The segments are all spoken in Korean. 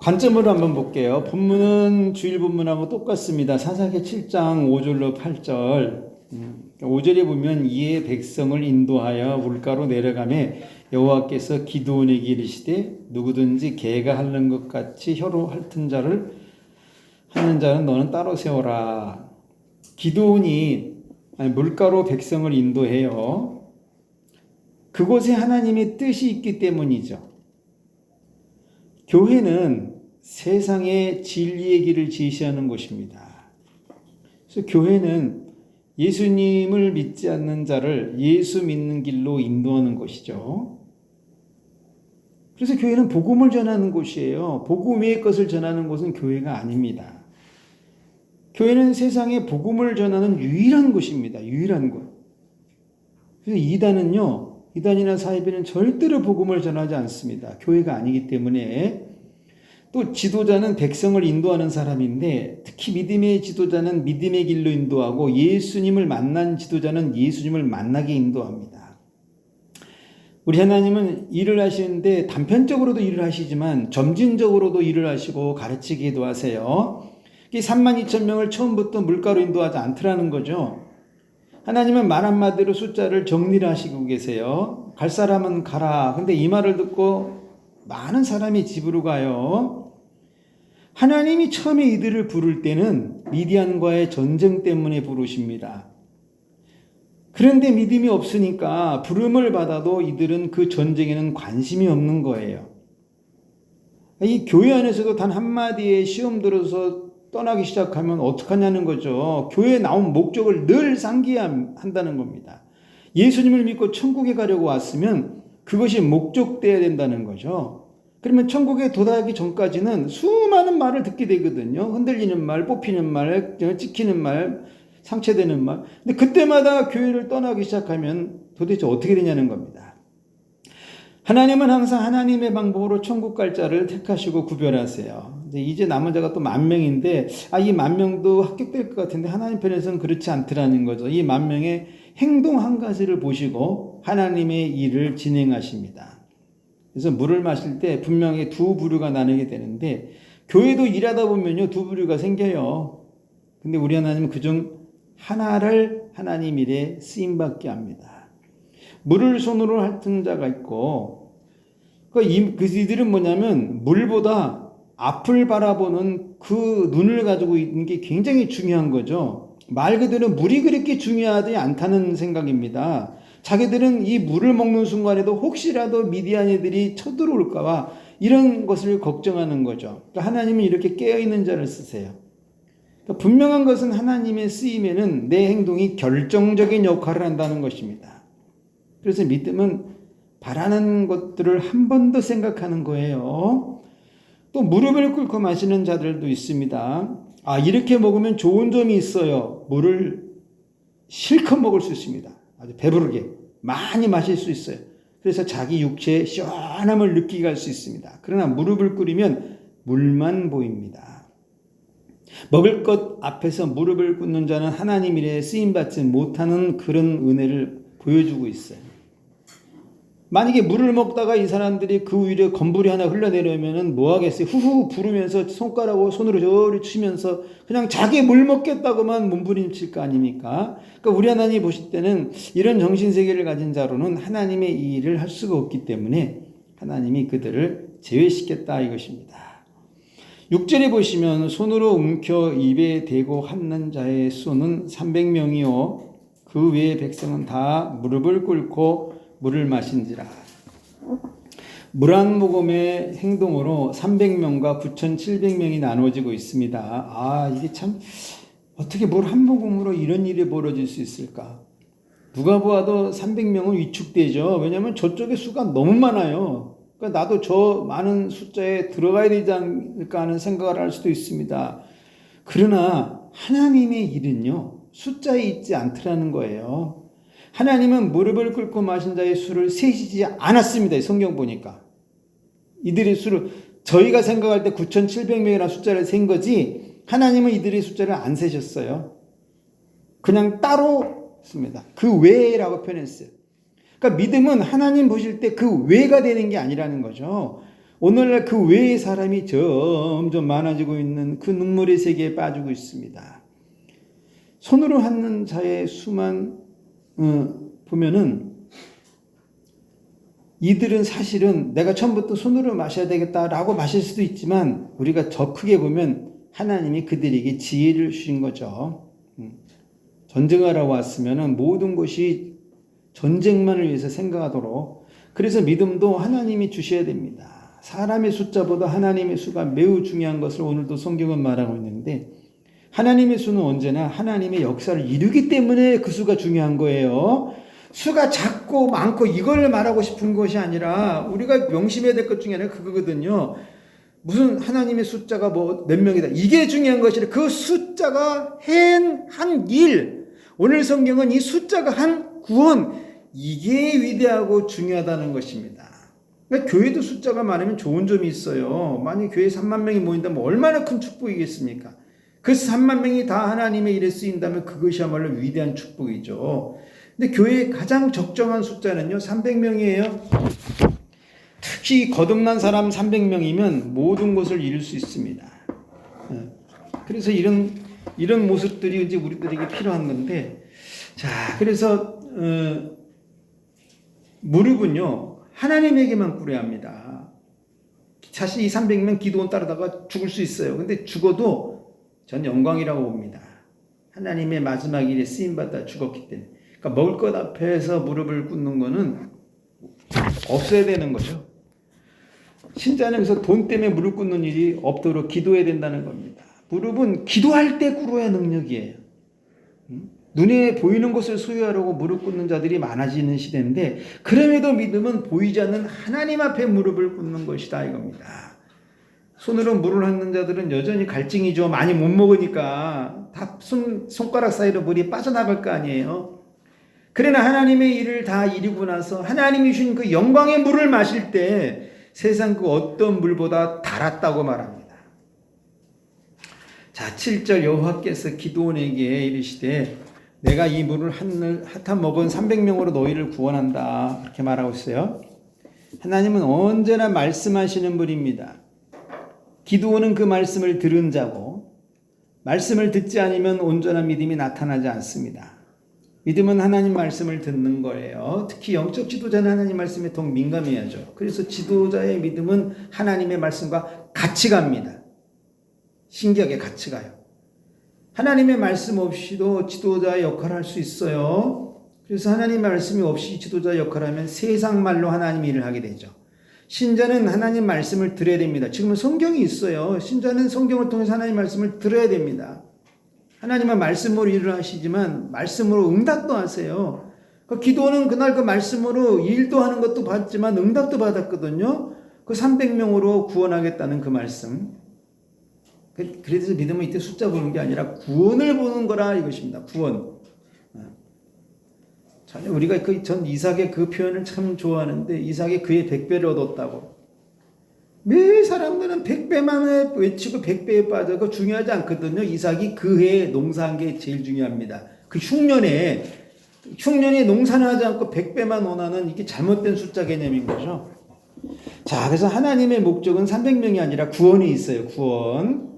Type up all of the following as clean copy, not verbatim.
관점으로 한번 볼게요. 본문은 주일 본문하고 똑같습니다. 사사기 7장 5절로 8절. 5절에 보면 이에 백성을 인도하여 물가로 내려가매 여호와께서 기드온에게 이르시되 누구든지 개가 핥는 것 같이 혀로 핥은 자를 하는 자는 너는 따로 세워라. 기드온이 물가로 백성을 인도해요. 그곳에 하나님의 뜻이 있기 때문이죠. 교회는 세상의 진리의 길을 제시하는 곳입니다. 그래서 교회는 예수님을 믿지 않는 자를 예수 믿는 길로 인도하는 것이죠. 그래서 교회는 복음을 전하는 곳이에요. 복음 외의 것을 전하는 곳은 교회가 아닙니다. 교회는 세상에 복음을 전하는 유일한 곳입니다. 유일한 곳. 그래서 이단이나 사이비는 절대로 복음을 전하지 않습니다. 교회가 아니기 때문에. 또 지도자는 백성을 인도하는 사람인데 특히 믿음의 지도자는 믿음의 길로 인도하고 예수님을 만난 지도자는 예수님을 만나게 인도합니다. 우리 하나님은 일을 하시는데 단편적으로도 일을 하시지만 점진적으로도 일을 하시고 가르치기도 하세요. 32,000명을 처음부터 물가로 인도하지 않더라는 거죠. 하나님은 말 한마디로 숫자를 정리를 하시고 계세요. 갈 사람은 가라. 근데 이 말을 듣고 많은 사람이 집으로 가요. 하나님이 처음에 이들을 부를 때는 미디안과의 전쟁 때문에 부르십니다. 그런데 믿음이 없으니까 부름을 받아도 이들은 그 전쟁에는 관심이 없는 거예요. 이 교회 안에서도 단 한마디의 시험 들어서 떠나기 시작하면 어떡하냐는 거죠. 교회에 나온 목적을 늘 상기한다는 겁니다. 예수님을 믿고 천국에 가려고 왔으면 그것이 목적되어야 된다는 거죠. 그러면 천국에 도달하기 전까지는 수많은 말을 듣게 되거든요. 흔들리는 말, 뽑히는 말, 찍히는 말, 상처되는 말. 근데 그때마다 교회를 떠나기 시작하면 도대체 어떻게 되냐는 겁니다. 하나님은 항상 하나님의 방법으로 천국 갈 자를 택하시고 구별하세요. 이제 남은 자가 또 10,000명인데 이 10,000명도 합격될 것 같은데 하나님 편에서는 그렇지 않더라는 거죠. 이 10,000명의 행동 한 가지를 보시고 하나님의 일을 진행하십니다. 그래서 물을 마실 때 분명히 두 부류가 나누게 되는데 교회도 일하다 보면요 두 부류가 생겨요. 근데 우리 하나님은 그중 하나를 하나님 일에 쓰임받게 합니다. 물을 손으로 핥은 자가 있고 이들은 뭐냐면 물보다 앞을 바라보는 그 눈을 가지고 있는 게 굉장히 중요한 거죠. 말 그대로 물이 그렇게 중요하지 않다는 생각입니다. 자기들은 이 물을 먹는 순간에도 혹시라도 미디안이들이 쳐들어올까 봐 이런 것을 걱정하는 거죠. 그러니까 하나님은 이렇게 깨어있는 자를 쓰세요. 그러니까 분명한 것은 하나님의 쓰임에는 내 행동이 결정적인 역할을 한다는 것입니다. 그래서 믿음은 바라는 것들을 한 번 더 생각하는 거예요. 또 무릎을 꿇고 마시는 자들도 있습니다. 이렇게 먹으면 좋은 점이 있어요. 물을 실컷 먹을 수 있습니다. 아주 배부르게 많이 마실 수 있어요. 그래서 자기 육체의 시원함을 느끼게 할 수 있습니다. 그러나 무릎을 꿇으면 물만 보입니다. 먹을 것 앞에서 무릎을 꿇는 자는 하나님 일에 쓰임받지 못하는 그런 은혜를 보여주고 있어요. 만약에 물을 먹다가 이 사람들이 그 위에 건물이 하나 흘러내려오면 뭐 하겠어요? 후후 부르면서 손으로 저리 치면서 그냥 자기 물 먹겠다고만 몸부림칠 거 아닙니까? 그러니까 우리 하나님이 보실 때는 이런 정신세계를 가진 자로는 하나님의 이 일을 할 수가 없기 때문에 하나님이 그들을 제외시켰다 이것입니다. 6절에 보시면 손으로 움켜 입에 대고 핥는 자의 수는 300명이요 그 외의 백성은 다 무릎을 꿇고 물을 마신지라. 물 한 모금의 행동으로 300명과 9,700명이 나눠지고 있습니다. 이게 참 어떻게 물 한 모금으로 이런 일이 벌어질 수 있을까? 누가 보아도 300명은 위축되죠. 왜냐하면 저쪽의 수가 너무 많아요. 그러니까 나도 저 많은 숫자에 들어가야 되지 않을까 하는 생각을 할 수도 있습니다. 그러나 하나님의 일은요 숫자에 있지 않더라는 거예요. 하나님은 무릎을 꿇고 마신 자의 수를 세시지 않았습니다. 성경 보니까. 이들의 수를 저희가 생각할 때 9,700명이라는 숫자를 센 거지 하나님은 이들의 숫자를 안 세셨어요. 그냥 따로 씁니다. 그 외라고 표현했어요. 그러니까 믿음은 하나님 보실 때 그 외가 되는 게 아니라는 거죠. 오늘날 그 외의 사람이 점점 많아지고 있는 그 눈물의 세계에 빠지고 있습니다. 손으로 하는 자의 수만 보면은 이들은 사실은 내가 처음부터 손으로 마셔야 되겠다라고 마실 수도 있지만 우리가 더 크게 보면 하나님이 그들에게 지혜를 주신 거죠. 전쟁하러 왔으면은 모든 것이 전쟁만을 위해서 생각하도록, 그래서 믿음도 하나님이 주셔야 됩니다. 사람의 숫자보다 하나님의 수가 매우 중요한 것을 오늘도 성경은 말하고 있는데, 하나님의 수는 언제나 하나님의 역사를 이루기 때문에 그 수가 중요한 거예요. 수가 작고 많고 이걸 말하고 싶은 것이 아니라 우리가 명심해야 될 것 중에 하나가 그거거든요. 무슨 하나님의 숫자가 뭐 몇 명이다, 이게 중요한 것이 아니라 그 숫자가 한 일, 오늘 성경은 이 숫자가 한 구원, 이게 위대하고 중요하다는 것입니다. 그러니까 교회도 숫자가 많으면 좋은 점이 있어요. 만약 교회에 3만 명이 모인다면 얼마나 큰 축복이겠습니까? 그 3만 명이 다 하나님의 일에 쓰인다면 그것이야말로 위대한 축복이죠. 근데 교회의 가장 적정한 숫자는요, 300명이에요. 특히 거듭난 사람 300명이면 모든 것을 이룰 수 있습니다. 그래서 이런 모습들이 이제 우리들에게 필요한 건데, 자, 그래서 무릎은요 하나님에게만 꿇어야 합니다. 사실 이 300명 기도원 따르다가 죽을 수 있어요. 근데 죽어도 전 영광이라고 봅니다. 하나님의 마지막 일에 쓰임받아 죽었기 때문에. 그러니까 먹을 것 앞에서 무릎을 꿇는 거는 없어야 되는 거죠. 신자는 그래서 돈 때문에 무릎 꿇는 일이 없도록 기도해야 된다는 겁니다. 무릎은 기도할 때 꿇어야 능력이에요. 눈에 보이는 것을 소유하려고 무릎 꿇는 자들이 많아지는 시대인데, 그럼에도 믿음은 보이지 않는 하나님 앞에 무릎을 꿇는 것이다 이겁니다. 손으로 물을 핥는 자들은 여전히 갈증이죠. 많이 못 먹으니까 다 손가락 사이로 물이 빠져나갈 거 아니에요. 그러나 하나님의 일을 다 이루고 나서 하나님이 주신 그 영광의 물을 마실 때 세상 그 어떤 물보다 달았다고 말합니다. 자, 7절 여호와께서 기드온에게 이르시되 내가 이 물을 한 먹은 300명으로 너희를 구원한다, 이렇게 말하고 있어요. 하나님은 언제나 말씀하시는 분입니다. 기드온은 그 말씀을 들은 자고, 말씀을 듣지 않으면 온전한 믿음이 나타나지 않습니다. 믿음은 하나님 말씀을 듣는 거예요. 특히 영적 지도자는 하나님 말씀에 더욱 민감해야죠. 그래서 지도자의 믿음은 하나님의 말씀과 같이 갑니다. 신기하게 같이 가요. 하나님의 말씀 없이도 지도자의 역할을 할 수 있어요. 그래서 하나님 말씀이 없이 지도자의 역할을 하면 세상 말로 하나님 일을 하게 되죠. 신자는 하나님 말씀을 들어야 됩니다. 지금은 성경이 있어요. 신자는 성경을 통해서 하나님 말씀을 들어야 됩니다. 하나님은 말씀으로 일을 하시지만 말씀으로 응답도 하세요. 기도는 그날 그 말씀으로 일도 하는 것도 봤지만 응답도 받았거든요. 그 300명으로 구원하겠다는 그 말씀. 그래서 믿음은 이때 숫자 보는 게 아니라 구원을 보는 거라 이것입니다. 구원. 우리가 전 이삭의 그 표현을 참 좋아하는데, 이삭이 그의 100배를 얻었다고. 매 사람들은 100배만 외치고 100배에 빠져. 그거 중요하지 않거든요. 이삭이 그 해에 농사한 게 제일 중요합니다. 그 흉년에 농사는 하지 않고 100배만 원하는, 이게 잘못된 숫자 개념인 거죠. 자, 그래서 하나님의 목적은 300명이 아니라 구원이 있어요. 구원.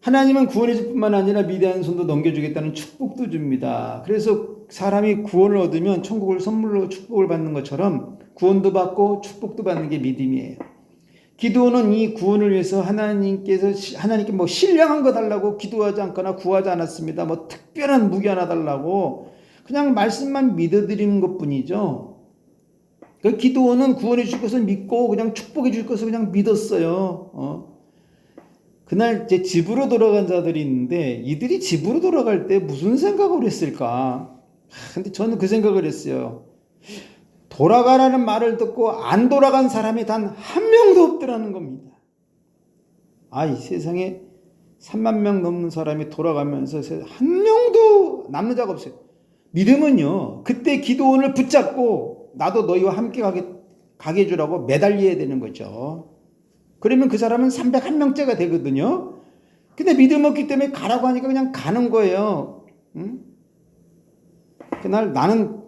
하나님은 구원해 줄 뿐만 아니라 미대한 손도 넘겨주겠다는 축복도 줍니다. 그래서 사람이 구원을 얻으면 천국을 선물로 축복을 받는 것처럼 구원도 받고 축복도 받는 게 믿음이에요. 기도는 이 구원을 위해서 하나님께 뭐 신령한 거 달라고 기도하지 않거나 구하지 않았습니다. 뭐 특별한 무기 하나 달라고 그냥 말씀만 믿어드리는 것 뿐이죠. 그 기도는 구원해 줄 것을 믿고 그냥 축복해 줄 것을 그냥 믿었어요. 그날 제 집으로 돌아간 자들이 있는데, 이들이 집으로 돌아갈 때 무슨 생각을 했을까? 근데 저는 그 생각을 했어요. 돌아가라는 말을 듣고 안 돌아간 사람이 단 한 명도 없더라는 겁니다. 이 세상에 3만 명 넘는 사람이 돌아가면서 한 명도 남는 자가 없어요. 믿음은요, 그때 기도원을 붙잡고 나도 너희와 함께 가게 해주라고 매달려야 되는 거죠. 그러면 그 사람은 301명째가 되거든요. 근데 믿음 없기 때문에 가라고 하니까 그냥 가는 거예요. 그날 나는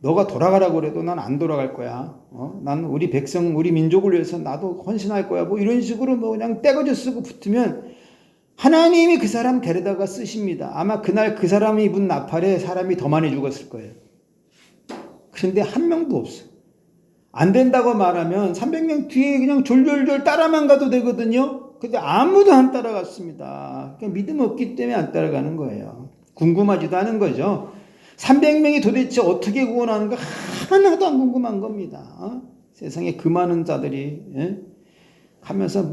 너가 돌아가라고 그래도 난 안 돌아갈 거야. 난 우리 백성, 우리 민족을 위해서 나도 헌신할 거야. 뭐 이런 식으로 뭐 그냥 떼거져 쓰고 붙으면 하나님이 그 사람 데려다가 쓰십니다. 아마 그날 그 사람이 입은 나팔에 사람이 더 많이 죽었을 거예요. 그런데 한 명도 없어요. 안 된다고 말하면 300명 뒤에 그냥 졸졸졸 따라만 가도 되거든요. 근데 아무도 안 따라갔습니다. 그러니까 믿음 없기 때문에 안 따라가는 거예요. 궁금하지도 않은 거죠. 300명이 도대체 어떻게 구원하는가 하나도 안 궁금한 겁니다. 세상에 그 많은 자들이 하면서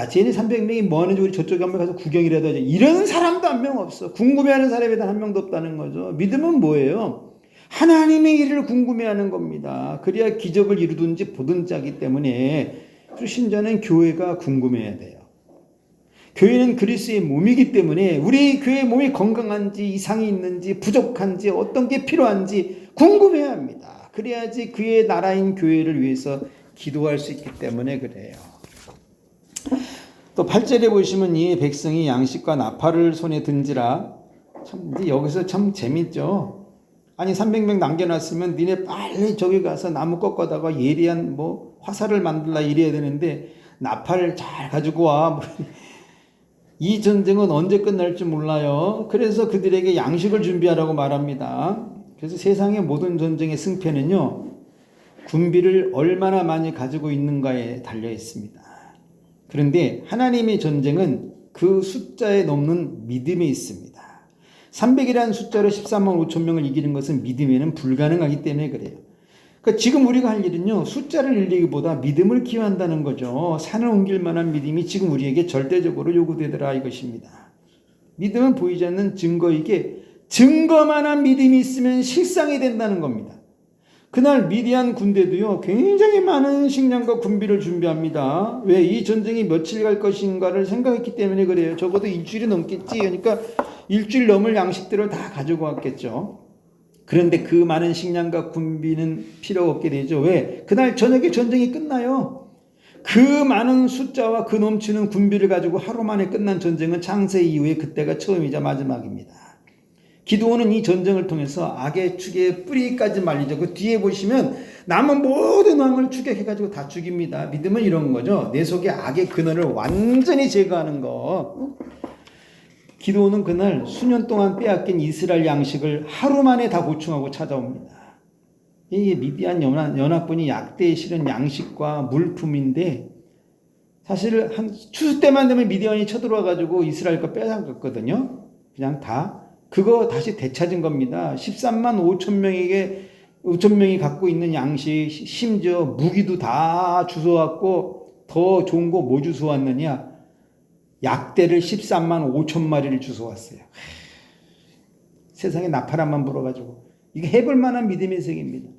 쟤네 300명이 뭐 하는지 우리 저쪽에 한번 가서 구경이라도 하자. 이런 사람도 한 명 없어. 궁금해하는 사람이 단 한 명도 없다는 거죠. 믿음은 뭐예요? 하나님의 일을 궁금해하는 겁니다. 그래야 기적을 이루든지 보든지 하기 때문에 신자는 교회가 궁금해야 돼요. 교회는 그리스도의 몸이기 때문에 우리 교회의 몸이 건강한지 이상이 있는지 부족한지 어떤 게 필요한지 궁금해야 합니다. 그래야지 그의 나라인 교회를 위해서 기도할 수 있기 때문에 그래요. 또 8절에 보시면 이 백성이 양식과 나팔을 손에 든지라. 참 이제 여기서 참 재밌죠. 아니 300명 남겨놨으면 니네 빨리 저기 가서 나무 꺾어다가 예리한 화살을 만들라 이래야 되는데 나팔을 잘 가지고 와. 이 전쟁은 언제 끝날지 몰라요. 그래서 그들에게 양식을 준비하라고 말합니다. 그래서 세상의 모든 전쟁의 승패는요, 군비를 얼마나 많이 가지고 있는가에 달려 있습니다. 그런데 하나님의 전쟁은 그 숫자에 넘는 믿음에 있습니다. 300이라는 숫자로 13만 5천 명을 이기는 것은 믿음에는 불가능하기 때문에 그래요. 그러니까 지금 우리가 할 일은요, 숫자를 늘리기보다 믿음을 기여한다는 거죠. 산을 옮길 만한 믿음이 지금 우리에게 절대적으로 요구되더라 이것입니다. 믿음은 보이지 않는 증거이게 증거만한 믿음이 있으면 실상이 된다는 겁니다. 그날 미디안 군대도요, 굉장히 많은 식량과 군비를 준비합니다. 왜? 이 전쟁이 며칠 갈 것인가를 생각했기 때문에 그래요. 적어도 일주일이 넘겠지. 그러니까 일주일 넘을 양식들을 다 가지고 왔겠죠. 그런데 그 많은 식량과 군비는 필요 없게 되죠. 왜? 그날 저녁에 전쟁이 끝나요. 그 많은 숫자와 그 넘치는 군비를 가지고 하루 만에 끝난 전쟁은 창세 이후에 그때가 처음이자 마지막입니다. 기드온은 이 전쟁을 통해서 악의 축의 뿌리까지 말리죠. 그 뒤에 보시면 남은 모든 왕을 추격해가지고 다 죽입니다. 믿음은 이런 거죠. 내 속에 악의 근원을 완전히 제거하는 거. 기드온은 그날 수년 동안 빼앗긴 이스라엘 양식을 하루 만에 다 보충하고 찾아옵니다. 이게 미디안 연합군이 약대에 실은 양식과 물품인데 사실 한 추수 때만 되면 미디안이 쳐들어와가지고 이스라엘 거 빼앗았거든요. 그냥 다. 그거 다시 되찾은 겁니다. 13만 5천 명이 갖고 있는 양식, 심지어 무기도 다 주워왔고 더 좋은 거 뭐 주워왔느냐? 약대를 13만 5천 마리를 주워왔어요. 세상에 나팔함만 불어가지고 이게 해볼 만한 믿음의 세계입니다.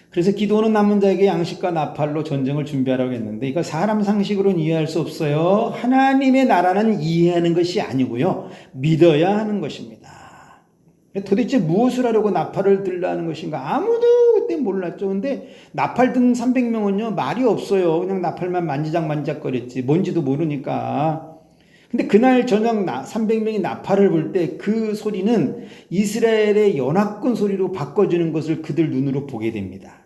그래서 기도는 남은 자에게 양식과 나팔로 전쟁을 준비하라고 했는데 이거 사람 상식으로는 이해할 수 없어요. 하나님의 나라는 이해하는 것이 아니고요. 믿어야 하는 것입니다. 도대체 무엇을 하려고 나팔을 들라는 것인가? 아무도 그때 몰랐죠. 근데 나팔 든 300명은요. 말이 없어요. 그냥 나팔만 만지작거렸지. 뭔지도 모르니까. 근데 그날 저녁 300명이 나팔을 불 때 그 소리는 이스라엘의 연합군 소리로 바꿔지는 것을 그들 눈으로 보게 됩니다.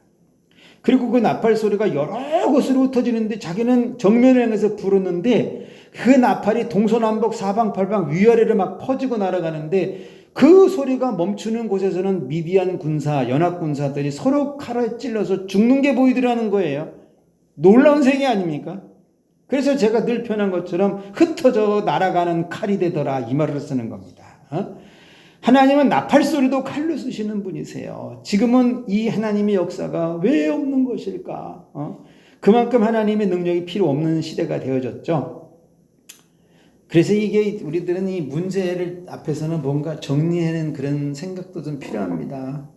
그리고 그 나팔 소리가 여러 곳으로 흩어지는데 자기는 정면을 향해서 불었는데 그 나팔이 동서남북 사방팔방 위아래로 막 퍼지고 날아가는데 그 소리가 멈추는 곳에서는 미디안 군사, 연합군사들이 서로 칼을 찔러서 죽는 게 보이더라는 거예요. 놀라운 세계 아닙니까? 그래서 제가 늘 표현한 것처럼 흩어져 날아가는 칼이 되더라 이 말을 쓰는 겁니다. 하나님은 나팔 소리도 칼로 쓰시는 분이세요. 지금은 이 하나님의 역사가 왜 없는 것일까? 그만큼 하나님의 능력이 필요 없는 시대가 되어졌죠. 그래서 이게 우리들은 이 문제를 앞에서는 뭔가 정리하는 그런 생각도 좀 필요합니다.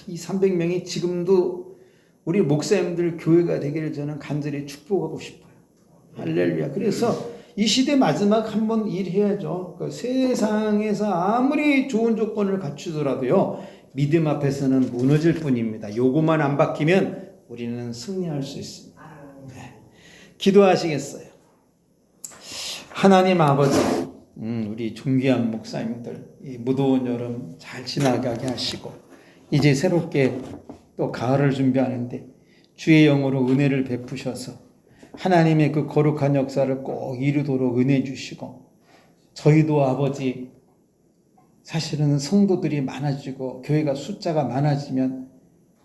이 300명이 지금도 우리 목사님들 교회가 되기를 저는 간절히 축복하고 싶어요. 할렐루야. 그래서 이 시대 마지막 한번 일해야죠. 그러니까 세상에서 아무리 좋은 조건을 갖추더라도요. 믿음 앞에서는 무너질 뿐입니다. 요거만 안 바뀌면 우리는 승리할 수 있습니다. 네. 기도하시겠어요? 하나님 아버지, 우리 존귀한 목사님들 이 무더운 여름 잘 지나가게 하시고 이제 새롭게 또 가을을 준비하는데 주의 영으로 은혜를 베푸셔서 하나님의 그 거룩한 역사를 꼭 이루도록 은혜 주시고 저희도 아버지 사실은 성도들이 많아지고 교회가 숫자가 많아지면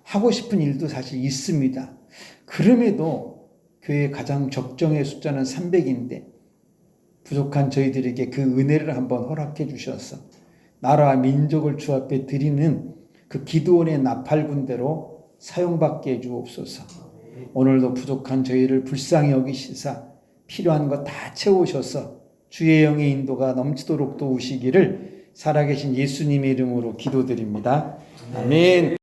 하고 싶은 일도 사실 있습니다. 그럼에도 교회의 가장 적정의 숫자는 300인데 부족한 저희들에게 그 은혜를 한번 허락해 주셔서 나라와 민족을 주 앞에 드리는 그 기도원의 나팔군대로 사용받게 해 주옵소서. 오늘도 부족한 저희를 불쌍히 여기시사 필요한 거 다 채우셔서 주의 영의 인도가 넘치도록 도우시기를 살아계신 예수님의 이름으로 기도드립니다. 아멘.